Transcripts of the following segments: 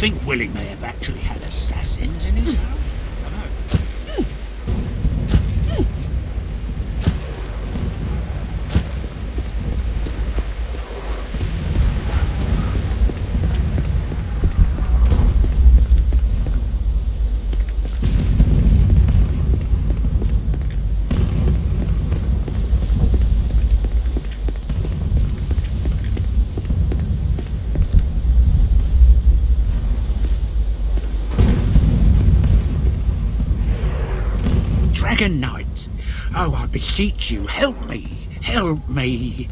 think Willie may have actually had assassins in his house? I know. Dragon Knight, oh, I beseech you, help me, help me.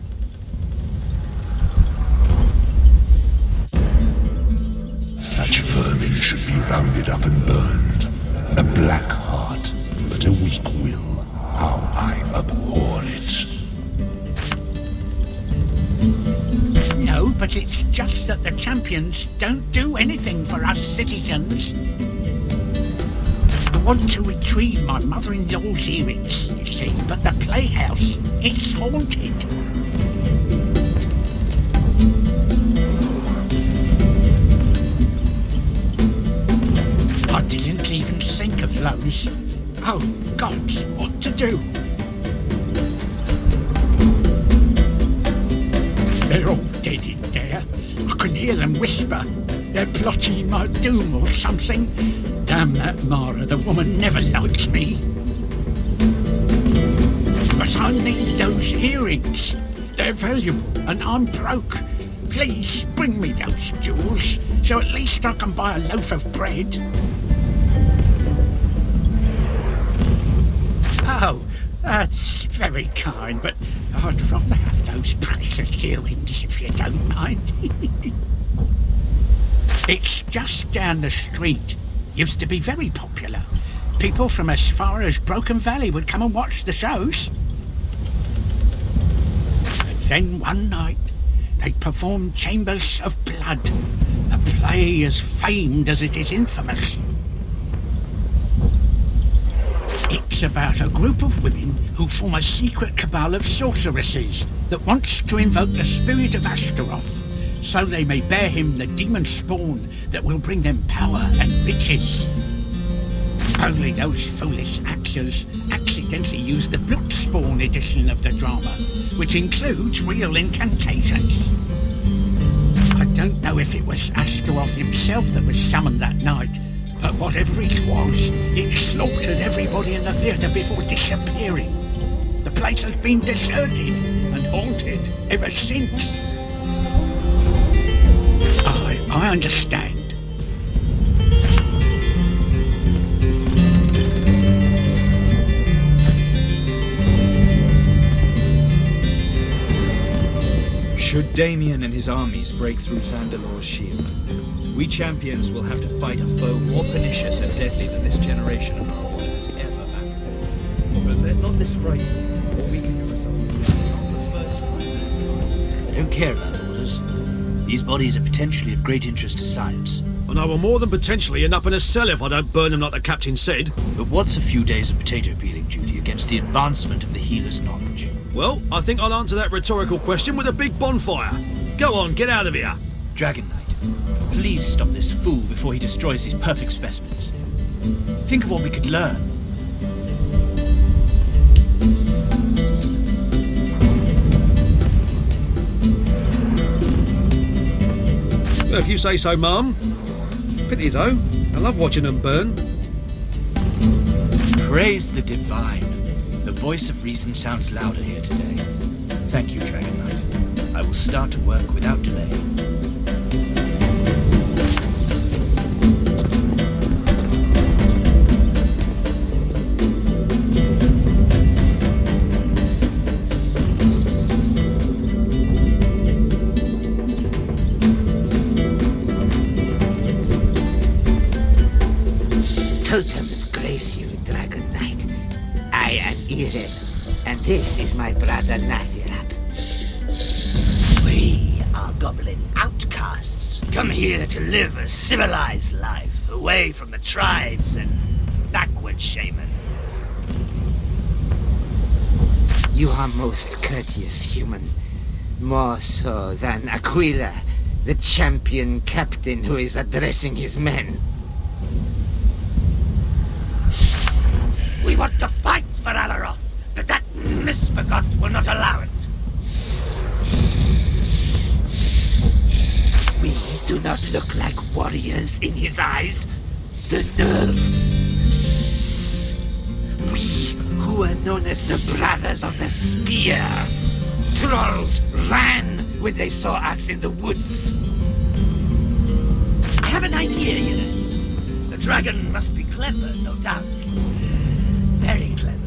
Such vermin should be rounded up and burned. A black heart, but a weak will. How I abhor it. No, but it's just that the champions don't do anything for us citizens. I want to retrieve my mother-in-law's earrings, you see, but the playhouse, it's haunted. I didn't even think of those. Oh, gods, what to do? They're all dead in there. I can hear them whisper. They're plotting my doom or something. Damn that Mara, the woman never liked me. But I need those earrings. They're valuable and I'm broke. Please bring me those jewels, so at least I can buy a loaf of bread. Oh, that's very kind, but I'd rather have those precious earrings if you don't mind. It's just down the street. Used to be very popular. People from as far as Broken Valley would come and watch the shows. And then one night, they performed Chambers of Blood, a play as famed as it is infamous. It's about a group of women who form a secret cabal of sorceresses that wants to invoke the spirit of Astaroth, so they may bear him the demon spawn that will bring them power and riches. Only those foolish actors accidentally used the Bloodspawn edition of the drama, which includes real incantations. I don't know if it was Astaroth himself that was summoned that night, but whatever it was, it slaughtered everybody in the theatre before disappearing. The place has been deserted and haunted ever since. I understand. Should Damien and his armies break through Zandalor's shield, we champions will have to fight a foe more pernicious and deadly than this generation of our warriors ever battled. But let not this frighten you. All we can do is this is not the first time. I don't care about orders. These bodies are potentially of great interest to science. And I will more than potentially end up in a cell if I don't burn them like the captain said. But what's a few days of potato peeling duty against the advancement of the healer's knowledge? Well, I think I'll answer that rhetorical question with a big bonfire. Go on, get out of here. Dragon Knight, please stop this fool before he destroys these perfect specimens. Think of what we could learn. Well, if you say so, Mum. Pity, though. I love watching them burn. Praise the divine. The voice of reason sounds louder here today. Thank you, Dragon Knight. I will start to work without delay. Totems grace you, Dragon Knight. I am Irem, and this is my brother Nathirab. We are goblin outcasts, come here to live a civilized life, away from the tribes and backward shamans. You are most courteous human, more so than Aquila, The champion captain who is addressing his men. We want to fight for Alaroth, but that misbegot will not allow it. We do not look like warriors in his eyes. The nerve. We, who are known as the Brothers of the Spear. Trolls ran when they saw us in the woods. I have an idea here. The dragon must be clever, no doubt. Very clever.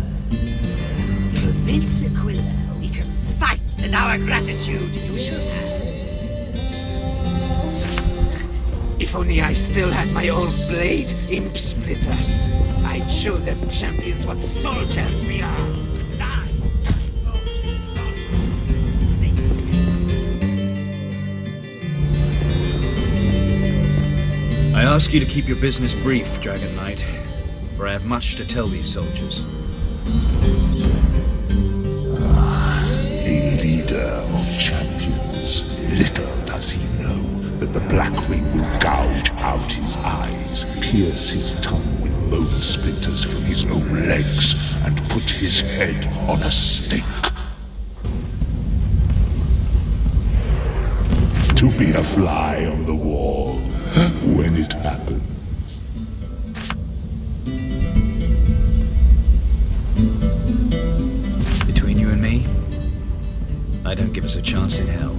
Convince Aquila we can fight, and our gratitude you should have. If only I still had my old blade, Imp Splitter, I'd show them champions what soldiers we are. I ask you to keep your business brief, Dragon Knight, for I have much to tell these soldiers. A leader of champions. Little does he know that the Blackwing will gouge out his eyes, pierce his tongue with bone splinters from his own legs, and put his head on a stake. To be a fly on the wall when it happens. Between you and me, I don't give us a chance in hell.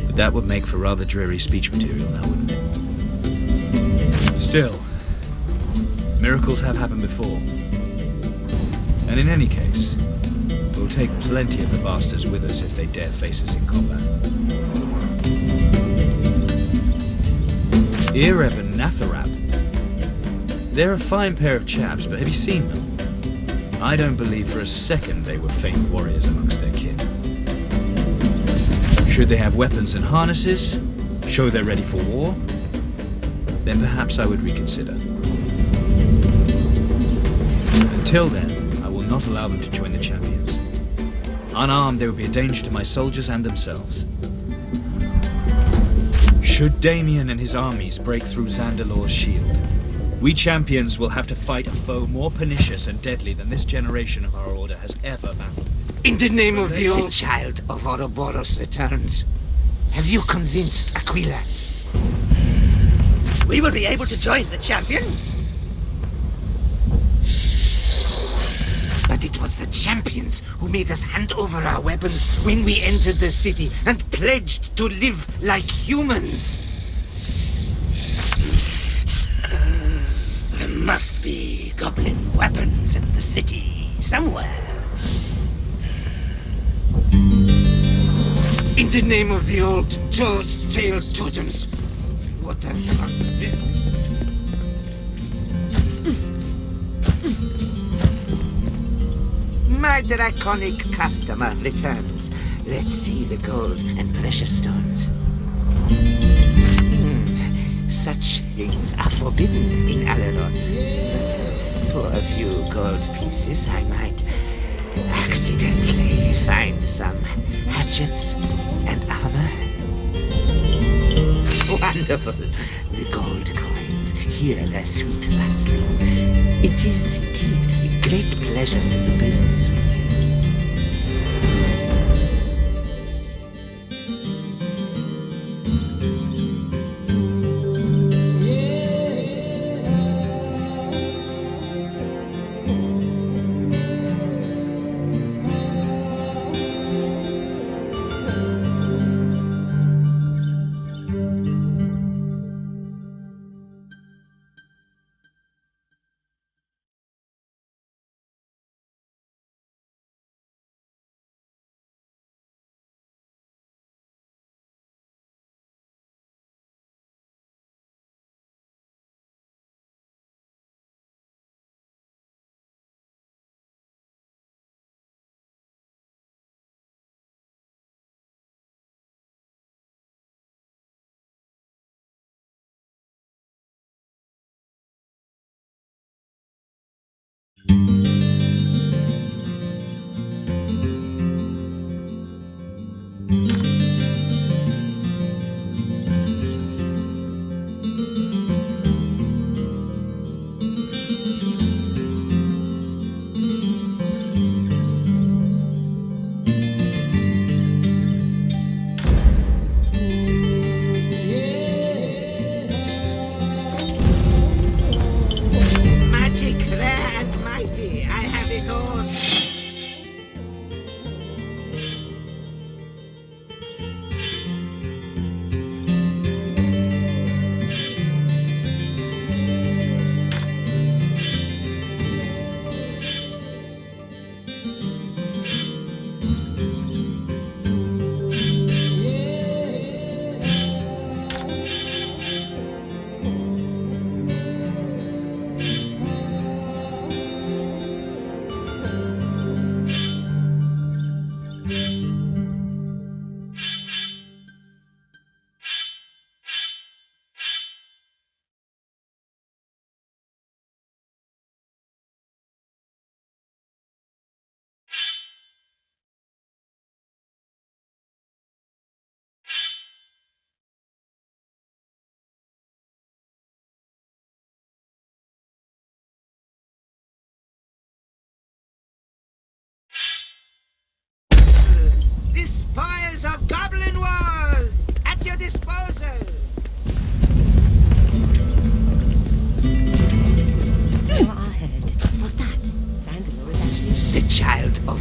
But that would make for rather dreary speech material now, wouldn't it? Still, miracles have happened before. And in any case, we'll take plenty of the bastards with us if they dare face us in combat. Ireb and Natharab. They're a fine pair of chaps, but have you seen them? I don't believe for a second they were famed warriors amongst their kin. Should they have weapons and harnesses, show they're ready for war, then perhaps I would reconsider. Until then, I will not allow them to join the champions. Unarmed, they would be a danger to my soldiers and themselves. Should Damien and his armies break through Zandalor's shield, we champions will have to fight a foe more pernicious and deadly than this generation of our order has ever battled. In the name of the old child of Ouroboros returns, have you convinced Aquila? We will be able to join the champions? But it was the champions who made us hand over our weapons when we entered the city and pledged to live like humans. There must be goblin weapons in the city somewhere. In the name of the old toad-tailed totems, what a rotten business this is. My draconic customer returns. Let's see the gold and precious stones. Such things are forbidden in Alaroth, but for a few gold pieces I might accidentally find some hatchets and armor. Wonderful! The gold coins hear their sweet rustling. It is indeed a great pleasure to do business with you.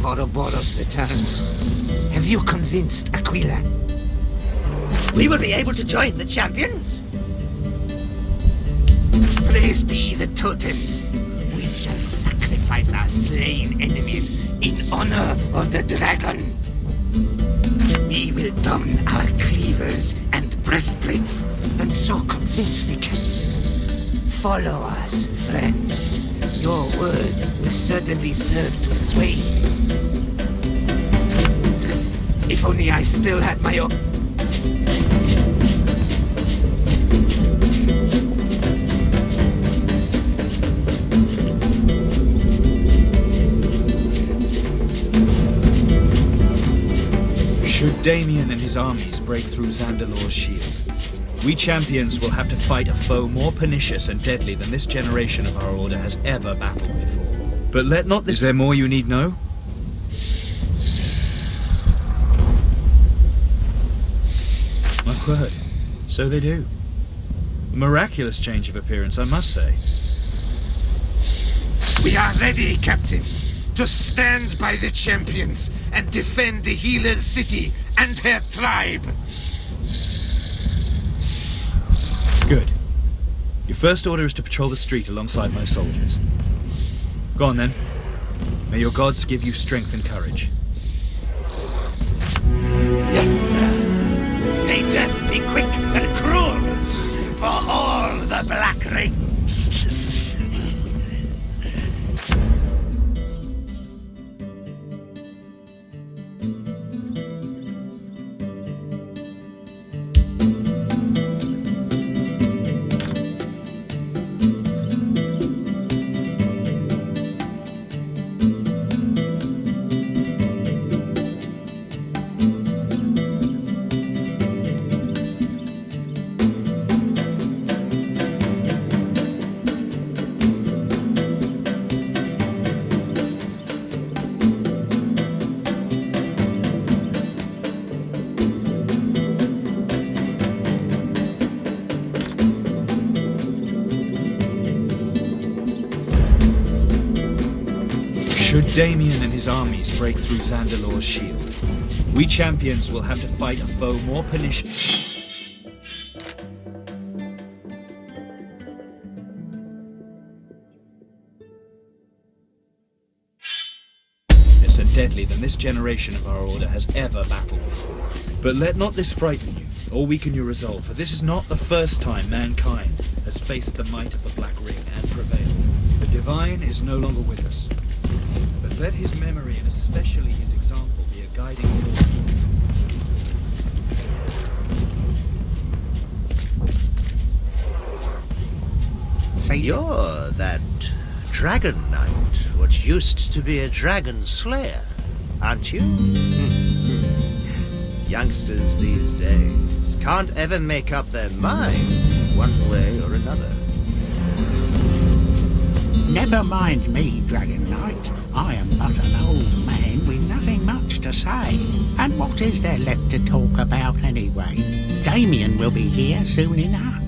Ouroboros returns, have you convinced Aquila? We will be able to join the champions? Praise be the totems. We shall sacrifice our slain enemies in honor of the dragon. We will don our cleavers and breastplates and so convince the captain. Follow us, friend. Your word will certainly serve to sway him. If only I still had my own... Should Damien and his armies break through Zandalor's shield, we champions will have to fight a foe more pernicious and deadly than this generation of our order has ever battled before. But let not this... Is there more you need know? My word, so they do. A miraculous change of appearance, I must say. We are ready, Captain, to stand by the champions and defend the healer's city and her tribe. Good. Your first order is to patrol the street alongside my soldiers. Go on then. May your gods give you strength and courage. Yes, sir. May death be quick and cruel for all the Black Ring. Should Damien and his armies break through Zandalor's shield, we champions will have to fight a foe more pernicious and deadly than this generation of our order has ever battled before. But let not this frighten you, or weaken your resolve, for this is not the first time mankind has faced the might of the Black Ring and prevailed. The Divine is no longer with us. But let his memory, and especially his example, be a guiding force. Say, you're that Dragon Knight, what used to be a Dragon Slayer, aren't you? Youngsters these days can't ever make up their mind one way or another. Never mind me, Dragon Knight. I am but an old man with nothing much to say. And what is there left to talk about anyway? Damien will be here soon enough.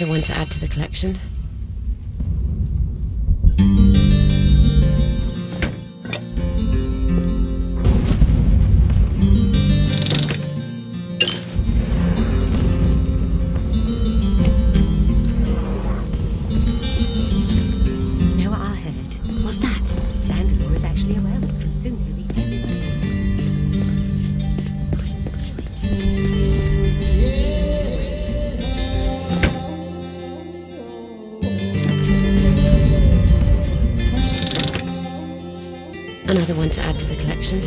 Another one to add to the collection. You know what I heard? What's that? Vandalore is actually a werewolf, and soon he'll be everywhere. Another one to add to the collection.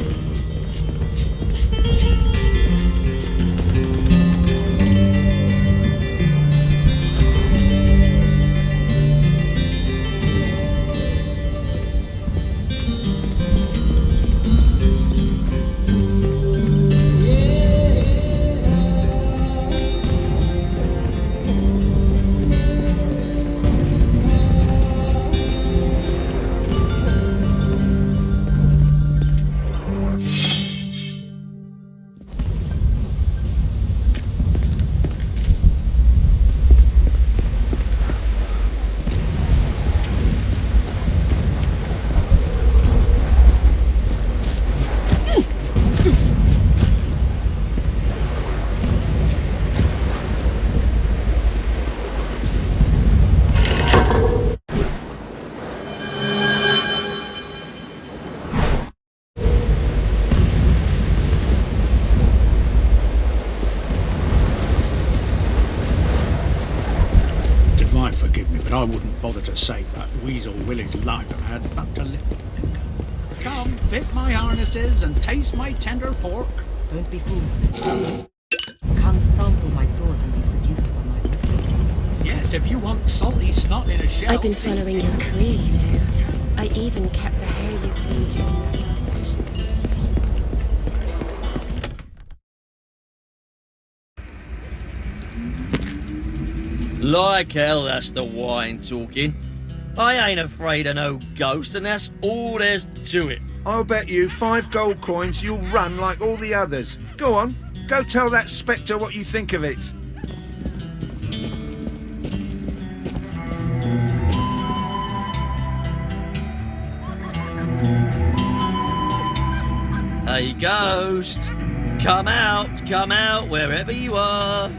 Forgive me, but I wouldn't bother to save that weasel Willie's life if I had but to lift a finger. Come, fit my harnesses and taste my tender pork. Don't be fooled. Come sample my swords and be seduced by my whispers. Yes, if you want salty snot in a shell. I've been following your career, you know. I even kept the hair you grew during that last potion demonstration. Like hell, that's the wine talking. I ain't afraid of no ghost, and that's all there's to it. I'll bet you 5 gold coins you'll run like all the others. Go on, go tell that spectre what you think of it. Hey, ghost, come out, wherever you are.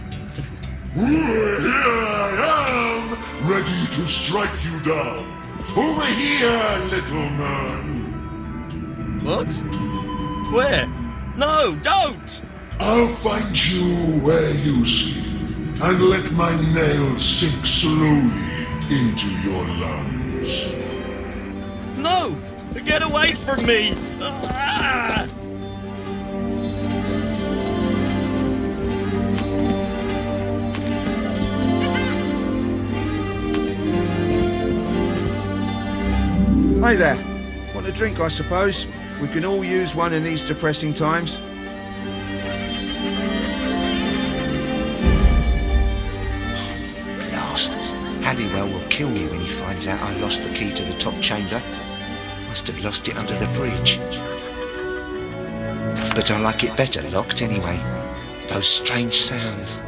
Here I am, ready to strike you down. Over here, little man. What? Where? No, don't! I'll find you where you sleep, and let my nails sink slowly into your lungs. No! Get away from me! Ah! Hey there, want a drink I suppose? We can all use one in these depressing times. Blast. Halliwell will kill me when he finds out I lost the key to the top chamber. Must have lost it under the bridge. But I like it better locked anyway. Those strange sounds.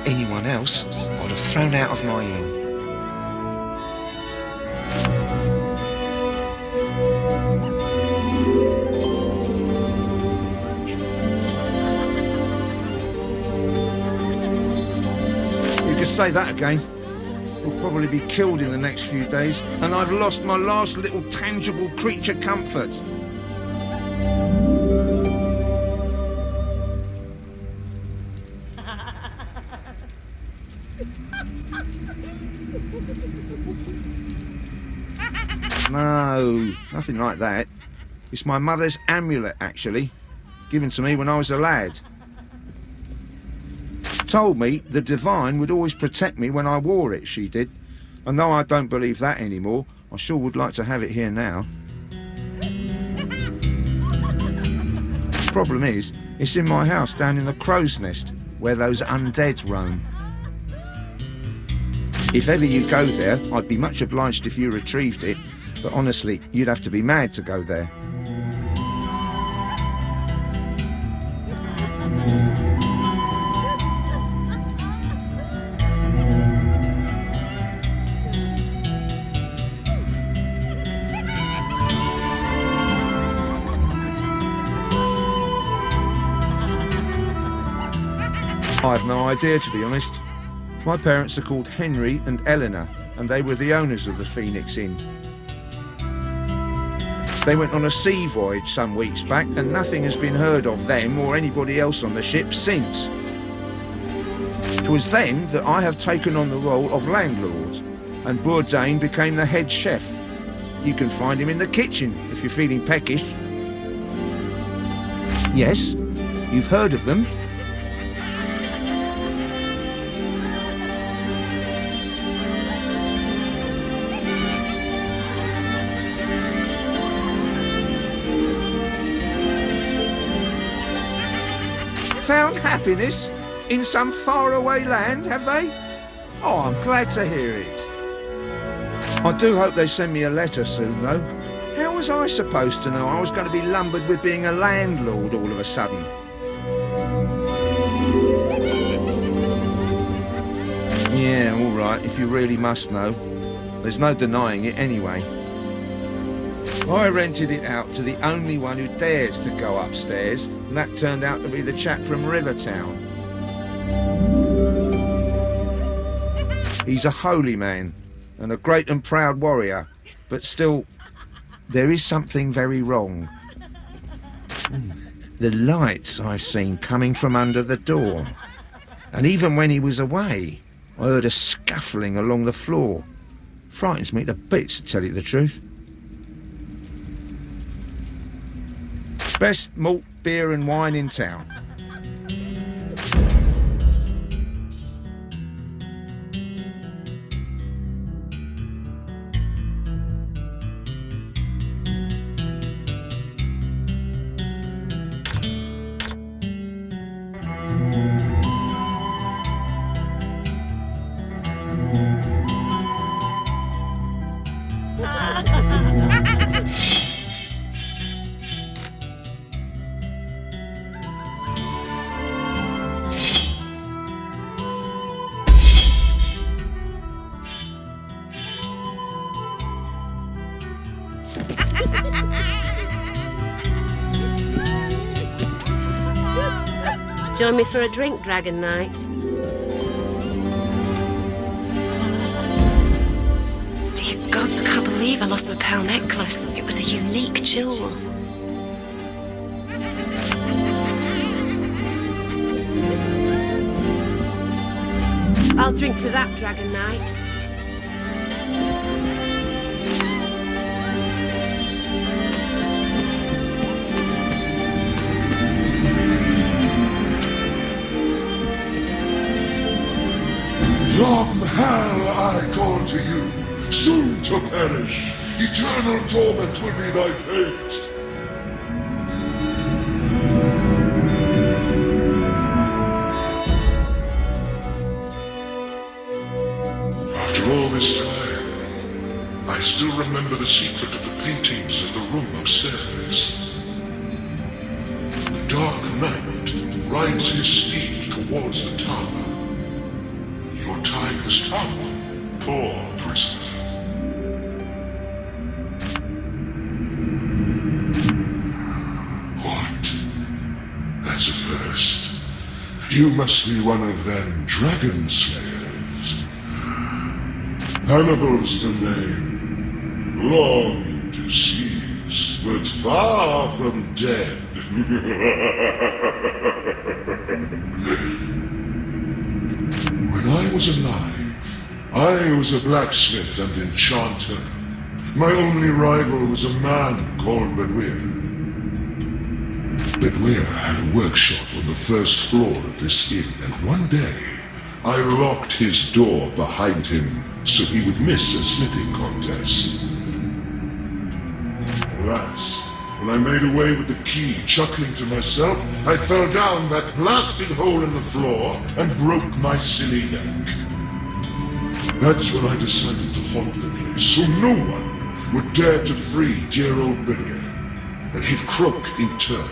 Anyone else I'd have thrown out of my inn. You could say that again. We'll probably be killed in the next few days, and I've lost my last little tangible creature comfort. No, nothing like that. It's my mother's amulet, actually, given to me when I was a lad. Told me the divine would always protect me when I wore it, she did. And though I don't believe that anymore, I sure would like to have it here now. Problem is, it's in my house down in the crow's nest, where those undead roam. If ever you go there, I'd be much obliged if you retrieved it, but honestly, you'd have to be mad to go there. I've no idea, to be honest. My parents are called Henry and Eleanor, and they were the owners of the Phoenix Inn. They went on a sea voyage some weeks back, and nothing has been heard of them or anybody else on the ship since. It was then that I have taken on the role of landlord, and Bourdain became the head chef. You can find him in the kitchen if you're feeling peckish. Yes, you've heard of them. Found happiness in some faraway land, have they? Oh, I'm glad to hear it. I do hope they send me a letter soon, though. How was I supposed to know I was going to be lumbered with being a landlord all of a sudden? Yeah, all right, if you really must know. There's no denying it anyway. I rented it out to the only one who dares to go upstairs, and that turned out to be the chap from Rivertown. He's a holy man, and a great and proud warrior, but still, there is something very wrong. The lights I've seen coming from under the door, and even when he was away, I heard a scuffling along the floor. Frightens me to bits, to tell you the truth. Best malt, beer and wine in town. Join me for a drink, Dragon Knight. Dear gods, I can't believe I lost my pearl necklace. It was a unique jewel. I'll drink to that, Dragon Knight. From hell I call to you, soon to perish. Eternal torment will be thy fate. After all this time, I still remember the secret of the paintings in the room upstairs. The Dark Knight rides his steed towards the tower. Your time has come, poor prisoner. What? That's a first. You must be one of them dragon slayers. Hannibal's the name. Long deceased, but far from dead. When I was alive, I was a blacksmith and enchanter. My only rival was a man called Bedwyr. Bedwyr had a workshop on the first floor of this inn, and one day I locked his door behind him so he would miss a smithing contest. Alas, when I made away with the key, chuckling to myself, I fell down that blasted hole in the floor and broke my silly neck. That's when I decided to haunt the place, so no one would dare to free dear old Bedwyr, and he'd croak in turn.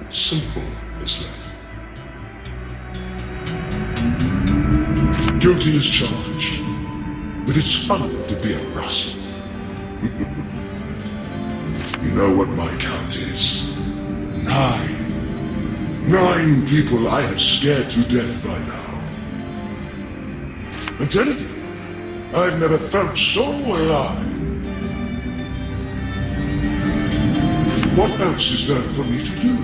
Simple as that. Guilty as charged, but it's fun to be a rascal. You know what my count is? 9. 9 people I have scared to death by now. And then again, I've never felt so alive. What else is there for me to do?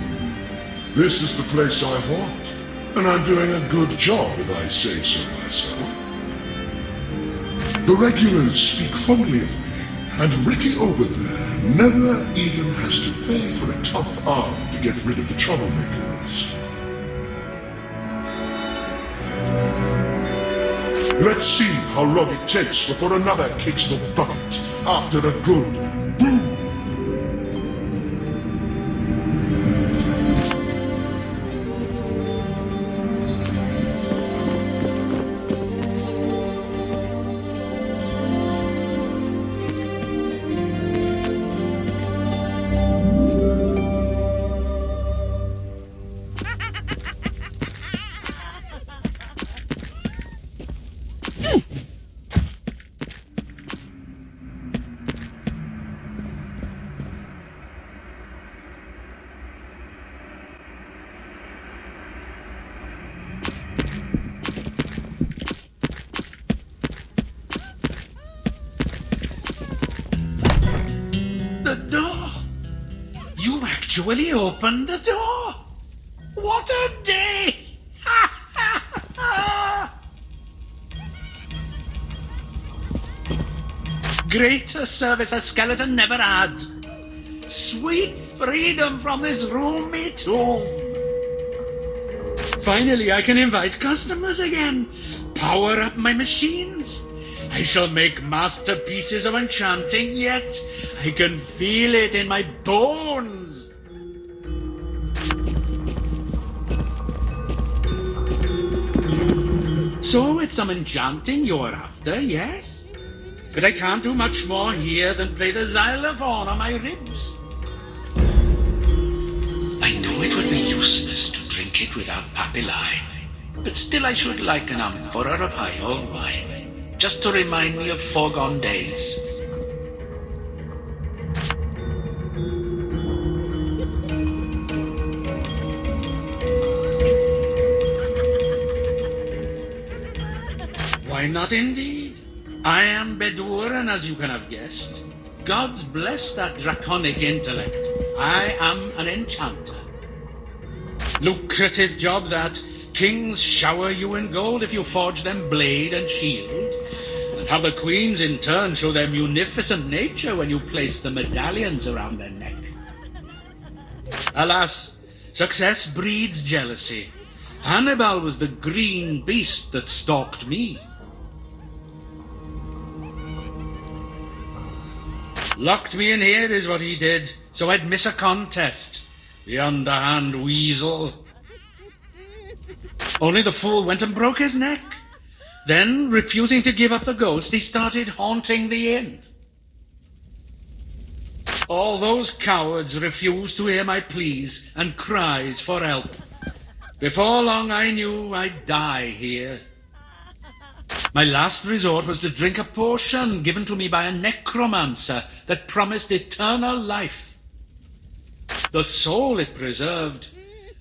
This is the place I want, and I'm doing a good job if I say so myself. The regulars speak fondly of me, and Ricky over there never even has to pay for a tough arm to get rid of the troublemakers. Let's see how long it takes before another kicks the bucket after a good boom. The door! You actually opened the door! What a day! Greater service a skeleton never had. Sweet freedom from this roomy tomb. Finally, I can invite customers again. Power up my machines. I shall make masterpieces of enchanting yet. I can feel it in my bones. So it's some enchanting you're after, yes? But I can't do much more here than play the xylophone on my ribs. I know it would be useless to drink it without papilli, but still I should like an amphora of high old wine, just to remind me of foregone days. Why not indeed? I am Bedouran, as you can have guessed. Gods bless that draconic intellect. I am an enchanter. Lucrative job that. Kings shower you in gold if you forge them blade and shield, and how the queens in turn show their munificent nature when you place the medallions around their neck. Alas, success breeds jealousy. Hannibal was the green beast that stalked me. Locked me in here is what he did, so I'd miss a contest. The underhand weasel. Only the fool went and broke his neck. Then, refusing to give up the ghost, he started haunting the inn. All those cowards refused to hear my pleas and cries for help. Before long I knew I'd die here. My last resort was to drink a potion given to me by a necromancer that promised eternal life. The soul it preserved,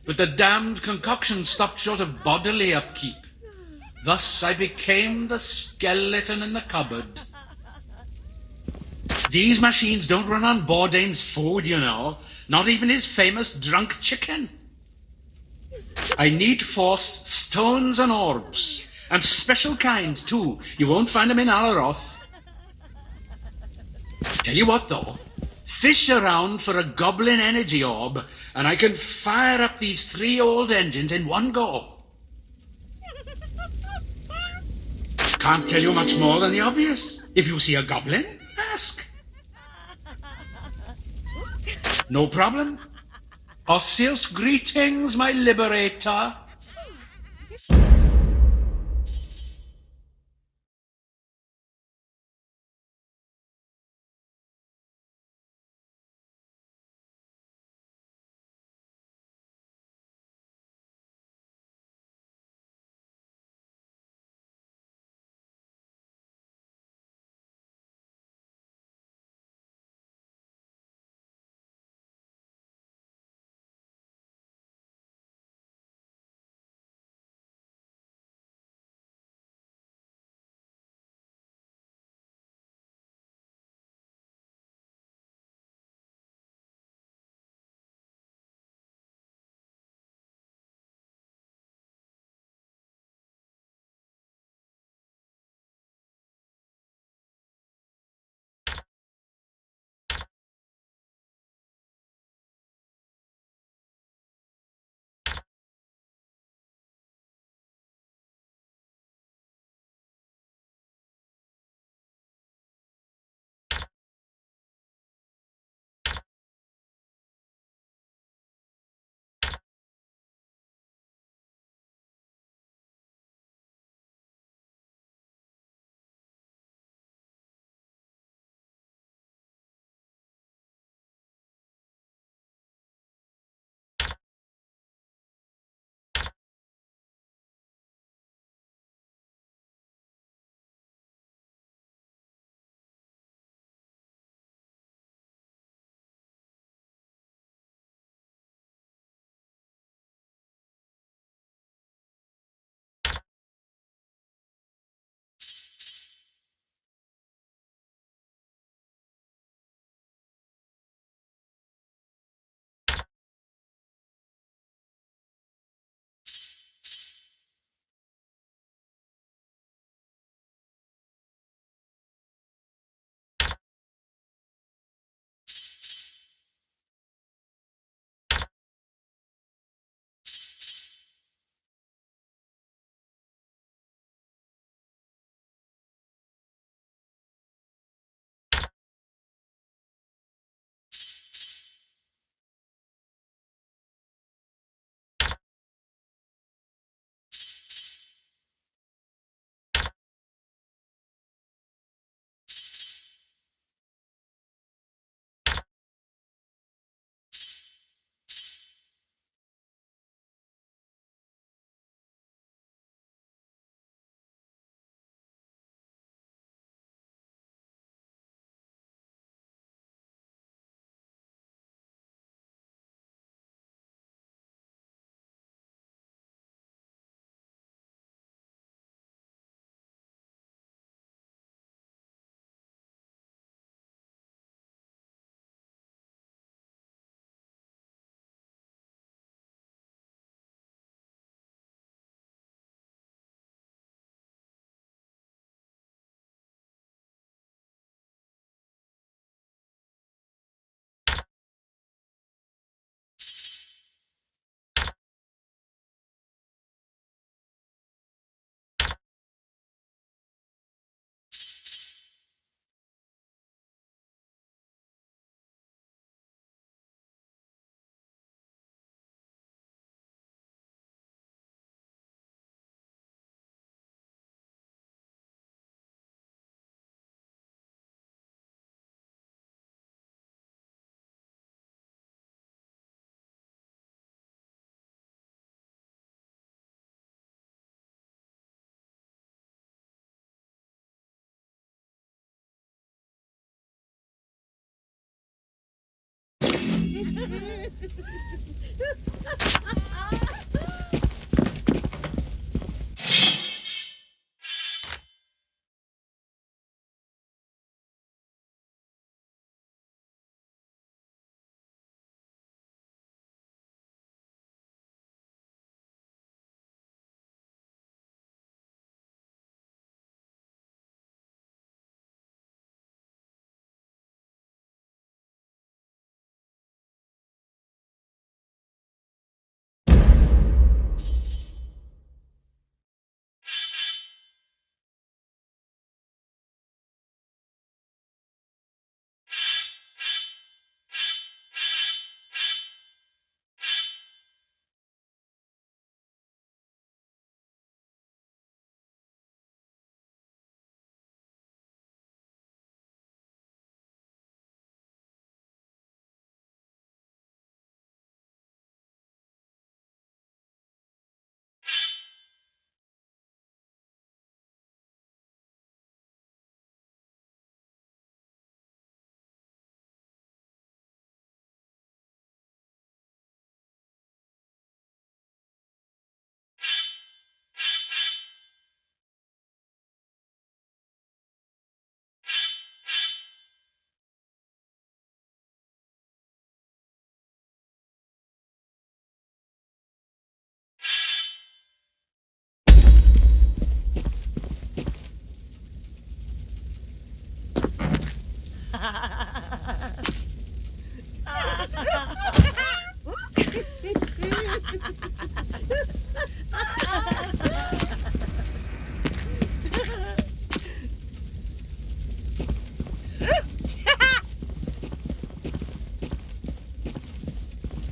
but the damned concoction stopped short of bodily upkeep. Thus I became the skeleton in the cupboard. These machines don't run on Bourdain's food, you know, not even his famous drunk chicken. I need force stones and orbs, and special kinds too. You won't find them in Alaroth. Tell you what though, fish around for a goblin energy orb, and I can fire up these 3 old engines in one go. Can't tell you much more than the obvious. If you see a goblin, ask. No problem. Osseous greetings, my liberator.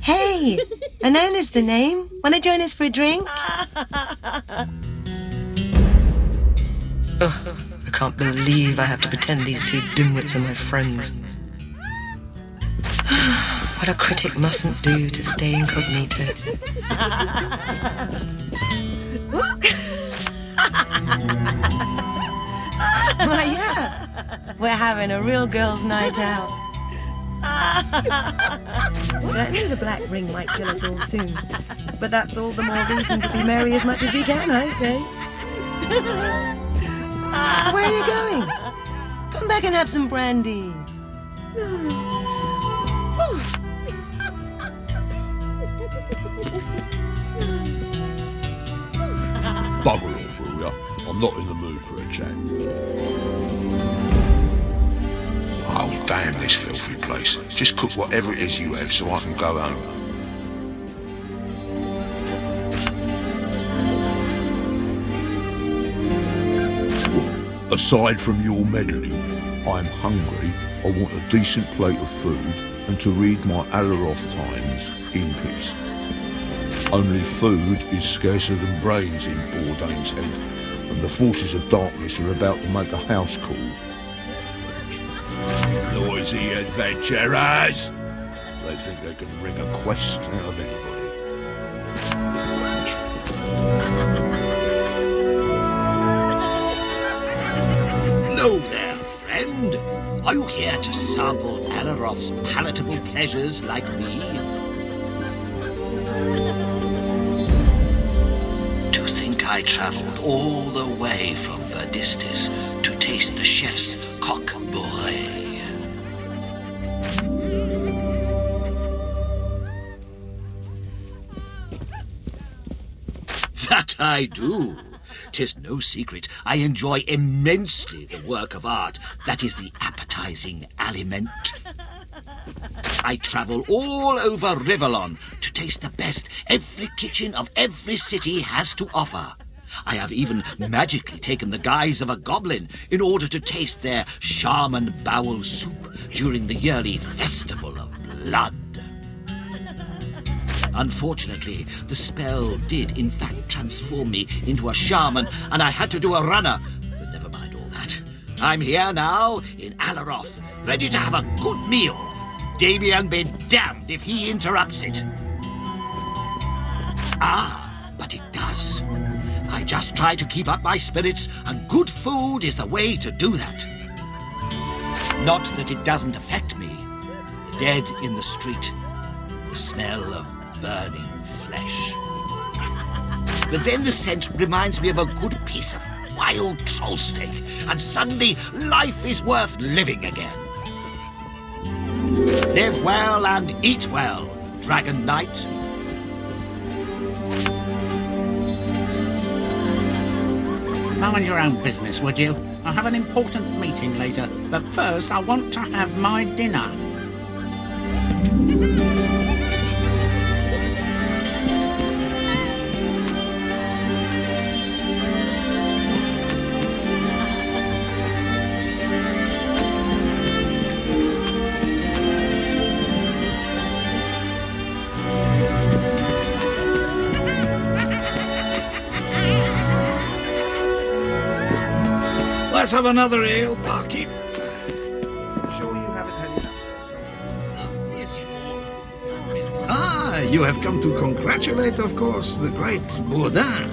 Hey, Anona's the name. Wanna join us for a drink? Oh, I can't believe I have to pretend these two dimwits are my friends. What a critic mustn't do to stay incognito. Why, yeah. We're having a real girls' night out. Certainly the black ring might kill us all soon. But that's all the more reason to be merry as much as we can, I say. Where are you going? Come back and have some brandy. Bugger off, will ya? I'm not in the mood for a chat. Oh, damn this filthy place. Just cook whatever it is you have so I can go home. Aside from your meddling, I'm hungry, I want a decent plate of food, and to read my Alaroth Times in peace. Only food is scarcer than brains in Bourdain's head, and the forces of darkness are about to make a house call. Noisy adventurers! They think they can wring a quest out of anybody. Hello there, friend. Are you here to sample Alaroth's palatable pleasures like me? To think I travelled all the way from Verdistis to taste the chef's coq bourré. That I do. 'Tis no secret I enjoy immensely the work of art that is the appetizing aliment. I travel all over Rivellon to taste the best every kitchen of every city has to offer. I have even magically taken the guise of a goblin in order to taste their shaman bowel soup during the yearly Festival of Blood. Unfortunately, the spell did in fact transform me into a shaman, and I had to do a runner. But never mind all that. I'm here now in Alaroth, ready to have a good meal. Damien be damned if he interrupts it. Ah, but it does. I just try to keep up my spirits, and good food is the way to do that. Not that it doesn't affect me. The dead in the street, the smell of burning flesh. But then the scent reminds me of a good piece of wild troll steak, and suddenly life is worth living again. Live well and eat well, Dragon Knight. Mind your own business, would you? I have an important meeting later, but first I want to have my dinner. Let's have another ale, barkeep. Sure you haven't had enough? Ah, you have come to congratulate, of course, the great Bourdin,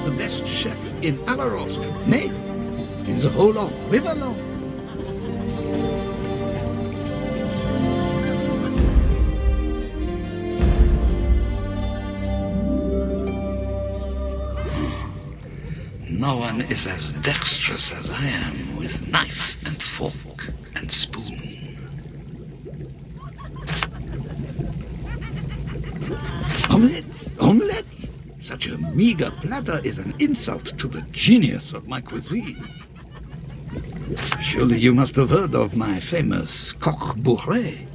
the best chef in Alaros, nay, in the whole of Riverlow. No one is as dexterous as I am with knife and fork and spoon. Omelette? Such a meager platter is an insult to the genius of my cuisine. Surely you must have heard of my famous coq bourré.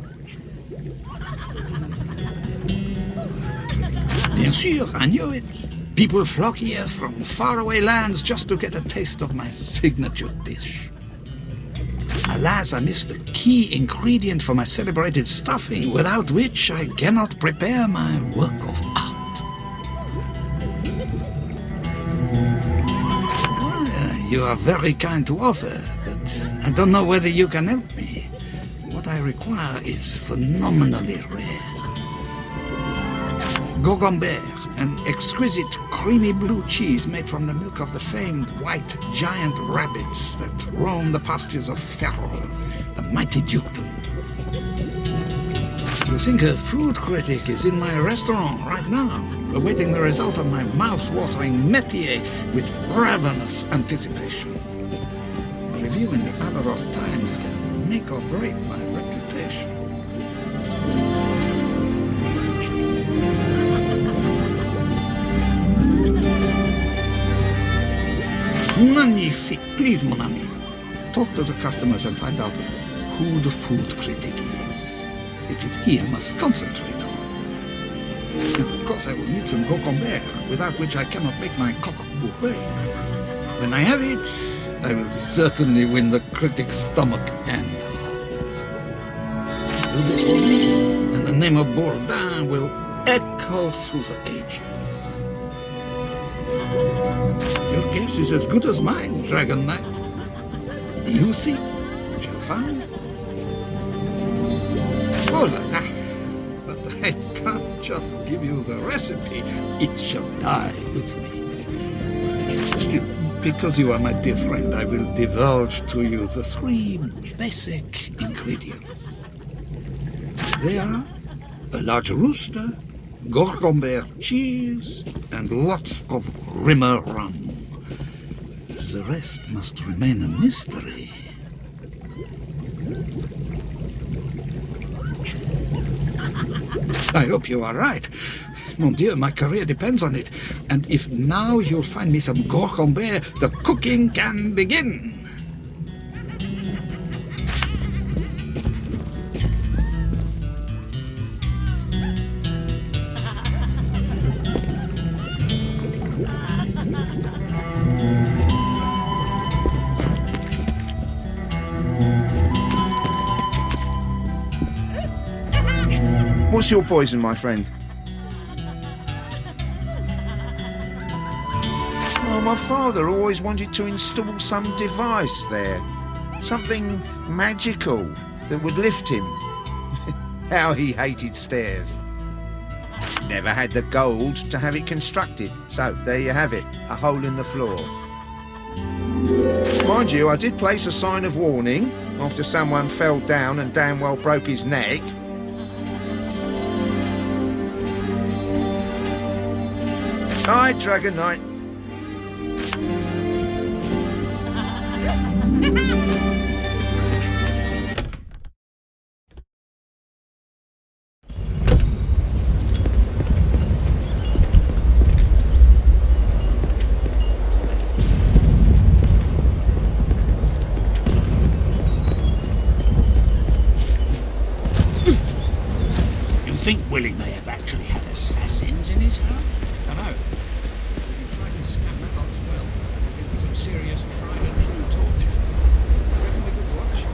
Bien sûr, I knew it. People flock here from faraway lands just to get a taste of my signature dish. Alas, I missed the key ingredient for my celebrated stuffing, without which I cannot prepare my work of art. You are very kind to offer, but I don't know whether you can help me. What I require is phenomenally rare. Gogambert, an exquisite creamy blue cheese made from the milk of the famed white giant rabbits that roam the pastures of Ferrol, the mighty dukedom. You think a food critic is in my restaurant right now, awaiting the result of my mouth-watering métier with ravenous anticipation. A review in the Alaroth Times can make or break my reputation. Magnifique. Please, mon ami, talk to the customers and find out who the food critic is. It is he I must concentrate on. And of course I will need some gocambert, without which I cannot make my coq bourré. When I have it, I will certainly win the critic's stomach and heart. Do this for me, and the name of Bourdin will echo through the ages. Your guess is as good as mine, Dragon Knight. You see, shall find. Oh la la! But I can't just give you the recipe. It shall die with me. Still, because you are my dear friend, I will divulge to you the 3 basic ingredients. They are a large rooster, Gorgambert cheese, and lots of Rimmer rum. The rest must remain a mystery. I hope you are right. Mon Dieu, my career depends on it. And if now you'll find me some Gorgambert, the cooking can begin. What's your poison, my friend? Oh, my father always wanted to install some device there. Something magical that would lift him. How he hated stairs. Never had the gold to have it constructed. So, there you have it. A hole in the floor. Mind you, I did place a sign of warning after someone fell down and damn well broke his neck. Aye, Dragon Knight. You think Willie may have actually had assassins in his house? I know. You tried to scam that lot as well. It was some serious tried and true torture. I reckon we could watch.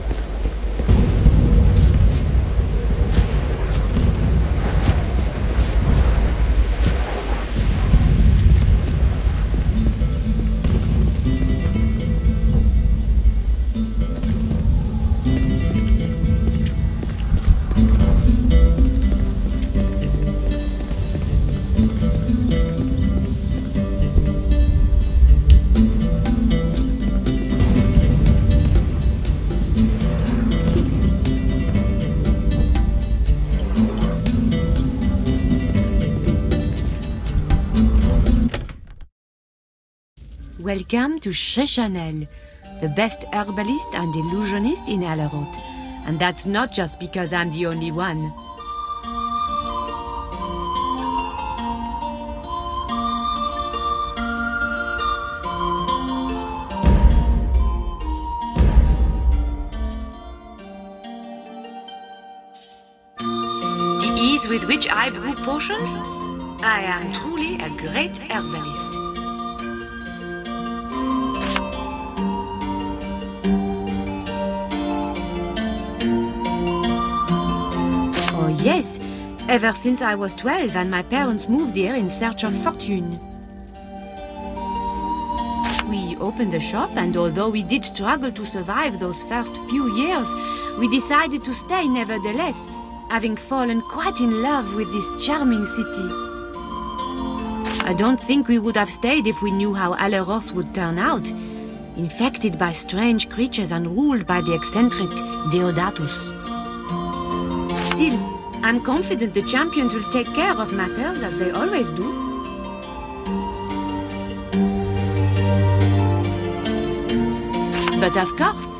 Welcome to Chanel, the best herbalist and illusionist in Alleroth. And that's not just because I'm the only one. The ease with which I brew potions? I am truly a great herbalist. Yes, ever since I was 12 and my parents moved here in search of fortune. We opened a shop, and although we did struggle to survive those first few years, we decided to stay nevertheless, having fallen quite in love with this charming city. I don't think we would have stayed if we knew how Alleroth would turn out, infected by strange creatures and ruled by the eccentric Deodatus. Still, I'm confident the champions will take care of matters as they always do. But of course,